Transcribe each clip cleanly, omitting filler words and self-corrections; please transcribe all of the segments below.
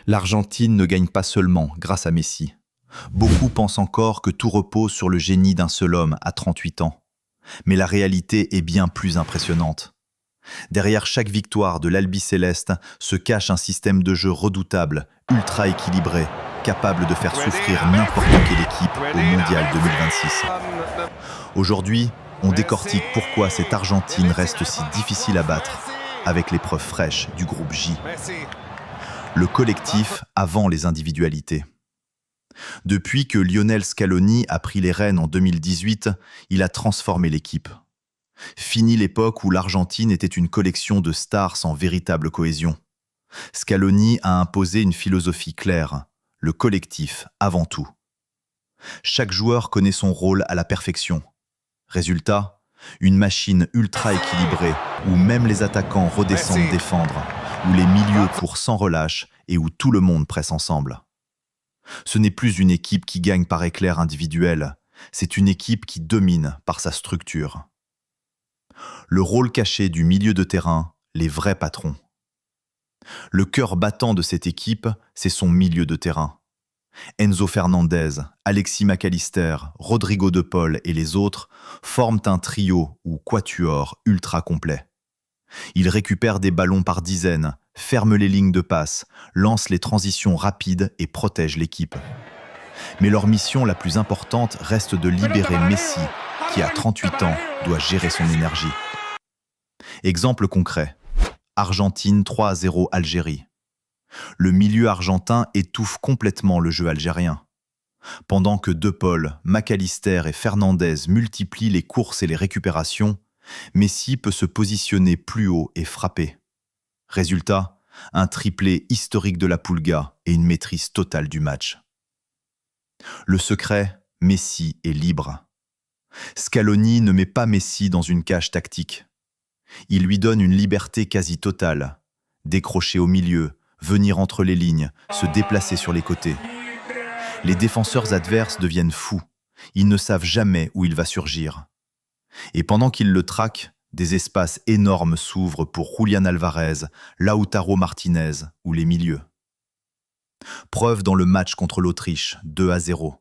L'Argentine ne gagne pas seulement grâce à Messi. Beaucoup pensent encore que tout repose sur le génie d'un seul homme à 38 ans. Mais la réalité est bien plus impressionnante. Derrière chaque victoire de l'Albiceleste se cache un système de jeu redoutable, ultra équilibré, capable de faire souffrir n'importe quelle équipe au Mondial 2026. Aujourd'hui, on décortique pourquoi cette Argentine reste si difficile à battre, avec l'épreuve fraîche du groupe J. Le collectif avant les individualités. Depuis que Lionel Scaloni a pris les rênes en 2018, il a transformé l'équipe. Fini l'époque où l'Argentine était une collection de stars sans véritable cohésion. Scaloni a imposé une philosophie claire, le collectif avant tout. Chaque joueur connaît son rôle à la perfection. Résultat, une machine ultra équilibrée où même les attaquants redescendent défendre, où les milieux courent sans relâche et où tout le monde presse ensemble. Ce n'est plus une équipe qui gagne par éclair individuel, c'est une équipe qui domine par sa structure. Le rôle caché du milieu de terrain, les vrais patrons. Le cœur battant de cette équipe, c'est son milieu de terrain. Enzo Fernandez, Alexis McAllister, Rodrigo De Paul et les autres forment un trio ou quatuor ultra complet. Ils récupèrent des ballons par dizaines, ferment les lignes de passe, lancent les transitions rapides et protègent l'équipe. Mais leur mission la plus importante reste de libérer Messi, qui à 38 ans doit gérer son énergie. Exemple concret, Argentine 3-0 Algérie. Le milieu argentin étouffe complètement le jeu algérien. Pendant que De Paul, McAllister et Fernandez multiplient les courses et les récupérations, Messi peut se positionner plus haut et frapper. Résultat, un triplé historique de la Pulga et une maîtrise totale du match. Le secret, Messi est libre. Scaloni ne met pas Messi dans une cage tactique. Il lui donne une liberté quasi totale. Décrocher au milieu, venir entre les lignes, se déplacer sur les côtés. Les défenseurs adverses deviennent fous. Ils ne savent jamais où il va surgir. Et pendant qu'ils le traquent, des espaces énormes s'ouvrent pour Julián Alvarez, Lautaro Martinez ou les milieux. Preuve dans le match contre l'Autriche, 2-0.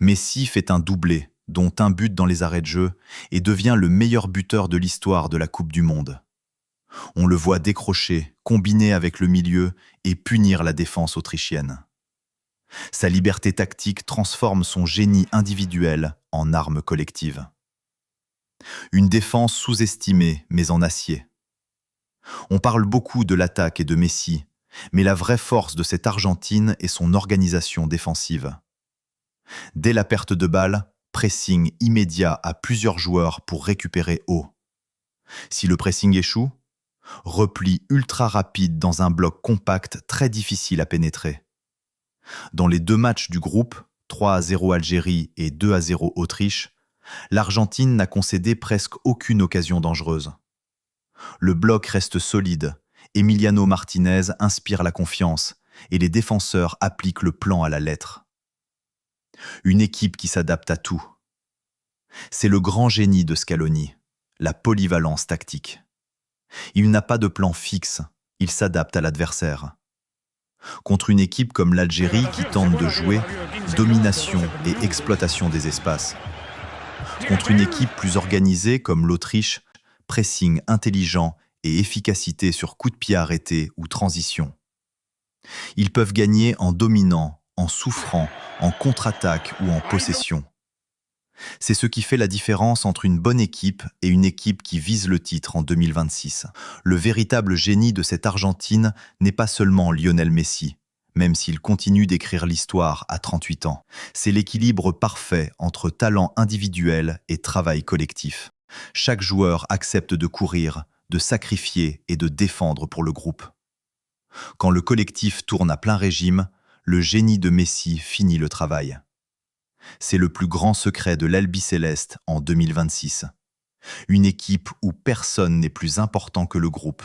Messi fait un doublé, dont un but dans les arrêts de jeu, et devient le meilleur buteur de l'histoire de la Coupe du Monde. On le voit décrocher, combiner avec le milieu et punir la défense autrichienne. Sa liberté tactique transforme son génie individuel en arme collective. Une défense sous-estimée, mais en acier. On parle beaucoup de l'attaque et de Messi, mais la vraie force de cette Argentine est son organisation défensive. Dès la perte de balle, pressing immédiat à plusieurs joueurs pour récupérer haut. Si le pressing échoue, repli ultra rapide dans un bloc compact très difficile à pénétrer. Dans les deux matchs du groupe, 3-0 Algérie et 2-0 Autriche, l'Argentine n'a concédé presque aucune occasion dangereuse. Le bloc reste solide, Emiliano Martinez inspire la confiance et les défenseurs appliquent le plan à la lettre. Une équipe qui s'adapte à tout. C'est le grand génie de Scaloni, la polyvalence tactique. Il n'a pas de plan fixe, il s'adapte à l'adversaire. Contre une équipe comme l'Algérie qui tente de jouer, domination et exploitation des espaces. Contre une équipe plus organisée comme l'Autriche, pressing intelligent et efficacité sur coup de pied arrêté ou transition. Ils peuvent gagner en dominant, en souffrant, en contre-attaque ou en possession. C'est ce qui fait la différence entre une bonne équipe et une équipe qui vise le titre en 2026. Le véritable génie de cette Argentine n'est pas seulement Lionel Messi, même s'il continue d'écrire l'histoire à 38 ans. C'est l'équilibre parfait entre talent individuel et travail collectif. Chaque joueur accepte de courir, de sacrifier et de défendre pour le groupe. Quand le collectif tourne à plein régime, le génie de Messi finit le travail. C'est le plus grand secret de l'Albiceleste en 2026. Une équipe où personne n'est plus important que le groupe,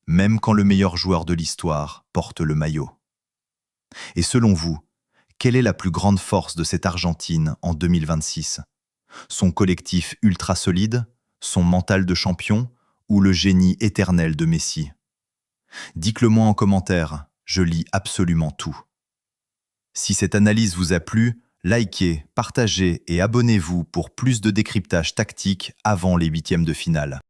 même quand le meilleur joueur de l'histoire porte le maillot. Et selon vous, quelle est la plus grande force de cette Argentine en 2026 ? Son collectif ultra solide, son mental de champion ou le génie éternel de Messi ? Dites-le moi en commentaire Je lis absolument tout. Si cette analyse vous a plu, likez, partagez et abonnez-vous pour plus de décryptage tactique avant les huitièmes de finale.